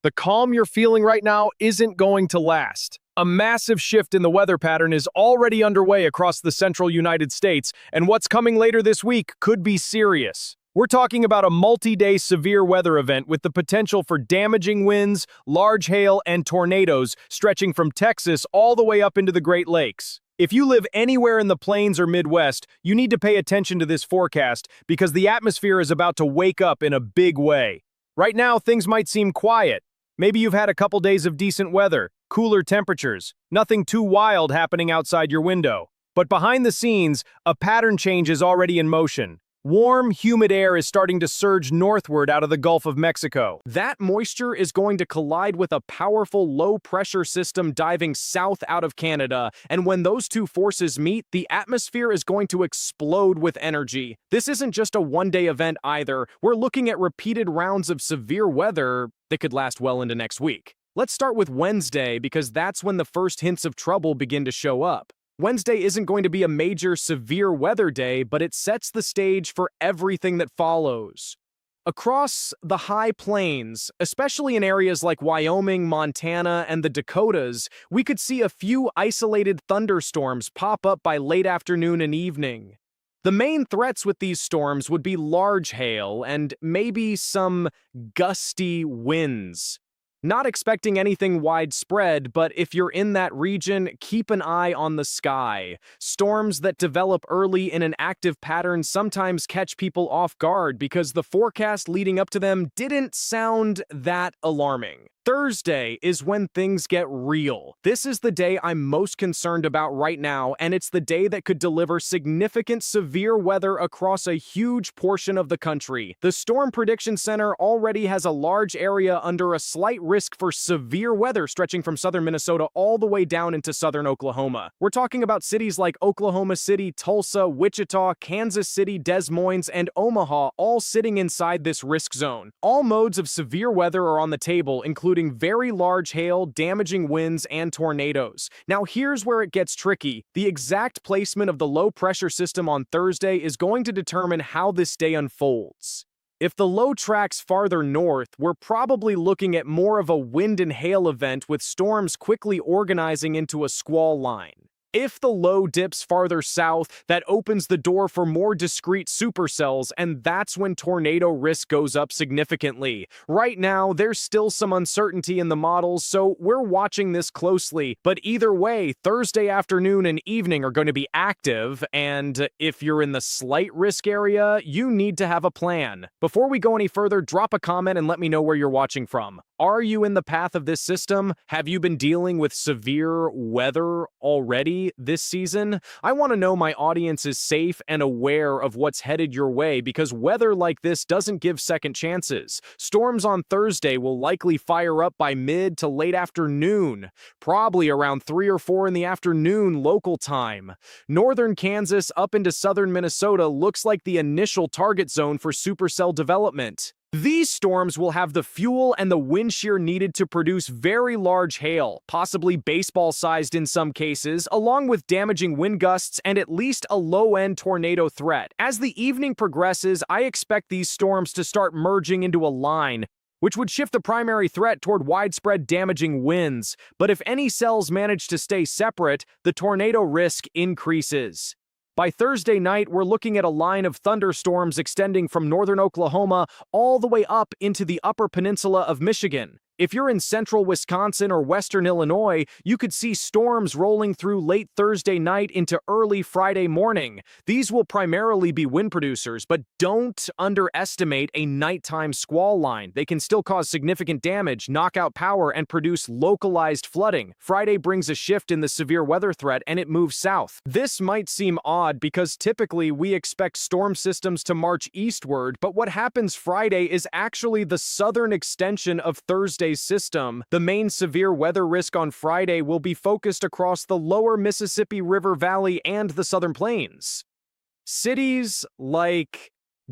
The calm you're feeling right now isn't going to last. A massive shift in the weather pattern is already underway across the central United States, and what's coming later this week could be serious. We're talking about a multi-day severe weather event with the potential for damaging winds, large hail, and tornadoes stretching from Texas all the way up into the Great Lakes. If you live anywhere in the plains or Midwest, you need to pay attention to this forecast because the atmosphere is about to wake up in a big way. Right now, things might seem quiet. Maybe you've had a couple days of decent weather, cooler temperatures, nothing too wild happening outside your window. But behind the scenes, a pattern change is already in motion. Warm, humid air is starting to surge northward out of the Gulf of Mexico. That moisture is going to collide with a powerful low-pressure system diving south out of Canada, and when those two forces meet, the atmosphere is going to explode with energy. This isn't just a one-day event either. We're looking at repeated rounds of severe weather that could last well into next week. Let's start with Wednesday because that's when the first hints of trouble begin to show up. Wednesday isn't going to be a major severe weather day, but it sets the stage for everything that follows. Across the high plains, especially in areas like Wyoming, Montana, and the Dakotas, we could see a few isolated thunderstorms pop up by late afternoon and evening. The main threats with these storms would be large hail and maybe some gusty winds. Not expecting anything widespread, but if you're in that region, keep an eye on the sky. Storms that develop early in an active pattern sometimes catch people off guard because the forecast leading up to them didn't sound that alarming. Thursday is when things get real. This is the day I'm most concerned about right now, and it's the day that could deliver significant severe weather across a huge portion of the country. The Storm Prediction Center already has a large area under a slight risk for severe weather stretching from southern Minnesota all the way down into southern Oklahoma. We're talking about cities like Oklahoma City, Tulsa, Wichita, Kansas City, Des Moines, and Omaha all sitting inside this risk zone. All modes of severe weather are on the table, including very large hail, damaging winds, and tornadoes. Now here's where it gets tricky. The exact placement of the low-pressure system on Thursday is going to determine how this day unfolds. If the low tracks farther north, we're probably looking at more of a wind and hail event with storms quickly organizing into a squall line. If the low dips farther south, that opens the door for more discrete supercells, and that's when tornado risk goes up significantly. Right now, there's still some uncertainty in the models, so we're watching this closely. But either way, Thursday afternoon and evening are going to be active, and if you're in the slight risk area, you need to have a plan. Before we go any further, drop a comment and let me know where you're watching from. Are you in the path of this system? Have you been dealing with severe weather already this season? I want to know my audience is safe and aware of what's headed your way because weather like this doesn't give second chances. Storms on Thursday will likely fire up by mid to late afternoon, probably around 3 or 4 in the afternoon local time. Northern Kansas up into southern Minnesota looks like the initial target zone for supercell development. These storms will have the fuel and the wind shear needed to produce very large hail, possibly baseball-sized in some cases, along with damaging wind gusts and at least a low-end tornado threat. As the evening progresses, I expect these storms to start merging into a line, which would shift the primary threat toward widespread damaging winds. But if any cells manage to stay separate, the tornado risk increases. By Thursday night, we're looking at a line of thunderstorms extending from northern Oklahoma all the way up into the upper peninsula of Michigan. If you're in central Wisconsin or western Illinois, you could see storms rolling through late Thursday night into early Friday morning. These will primarily be wind producers, but don't underestimate a nighttime squall line. They can still cause significant damage, knock out power, and produce localized flooding. Friday brings a shift in the severe weather threat, and it moves south. This might seem odd because typically we expect storm systems to march eastward, but what happens Friday is actually the southern extension of Thursday's system. The main severe weather risk on Friday will be focused across the lower Mississippi River Valley and the Southern Plains. Cities like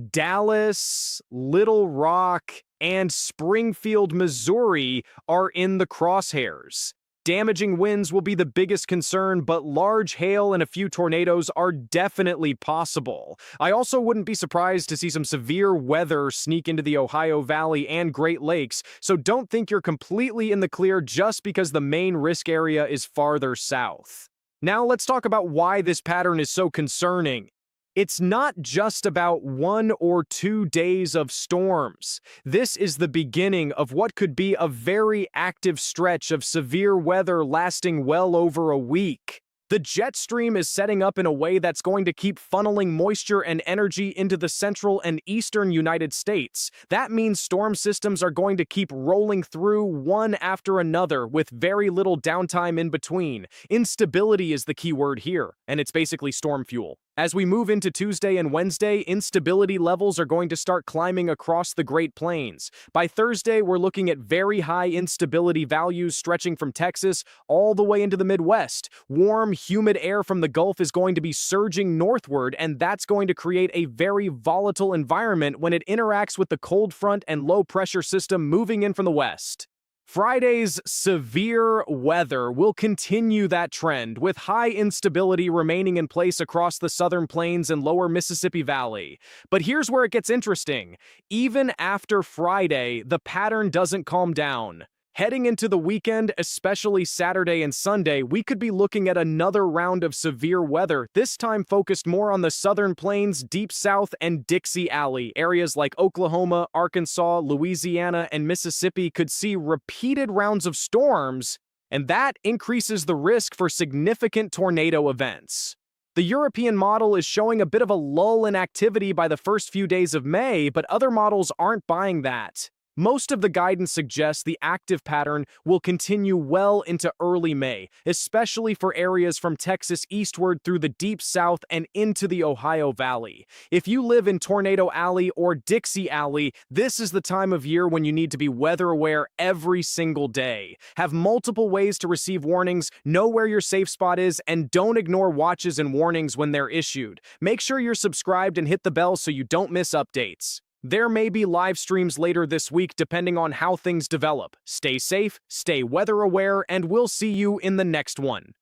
Dallas, Little Rock, and Springfield, Missouri are in the crosshairs. Damaging winds will be the biggest concern, but large hail and a few tornadoes are definitely possible. I also wouldn't be surprised to see some severe weather sneak into the Ohio Valley and Great Lakes, so don't think you're completely in the clear just because the main risk area is farther south. Now let's talk about why this pattern is so concerning. It's not just about 1 or 2 days of storms. This is the beginning of what could be a very active stretch of severe weather lasting well over a week. The jet stream is setting up in a way that's going to keep funneling moisture and energy into the central and eastern United States. That means storm systems are going to keep rolling through one after another with very little downtime in between. Instability is the key word here, and it's basically storm fuel. As we move into Tuesday and Wednesday, instability levels are going to start climbing across the Great Plains. By Thursday, we're looking at very high instability values stretching from Texas all the way into the Midwest. Warm, humid air from the Gulf is going to be surging northward, and that's going to create a very volatile environment when it interacts with the cold front and low pressure system moving in from the west. Friday's severe weather will continue that trend, with high instability remaining in place across the southern plains and lower Mississippi Valley. But here's where it gets interesting. Even after Friday, the pattern doesn't calm down. Heading into the weekend, especially Saturday and Sunday, we could be looking at another round of severe weather, this time focused more on the southern plains, deep south, and Dixie Alley. Areas like Oklahoma, Arkansas, Louisiana, and Mississippi could see repeated rounds of storms, and that increases the risk for significant tornado events. The European model is showing a bit of a lull in activity by the first few days of May, but other models aren't buying that. Most of the guidance suggests the active pattern will continue well into early May, especially for areas from Texas eastward through the deep south and into the Ohio Valley. If you live in Tornado Alley or Dixie Alley, this is the time of year when you need to be weather aware every single day. Have multiple ways to receive warnings, know where your safe spot is, and don't ignore watches and warnings when they're issued. Make sure you're subscribed and hit the bell so you don't miss updates. There may be live streams later this week depending on how things develop. Stay safe, stay weather aware, and we'll see you in the next one.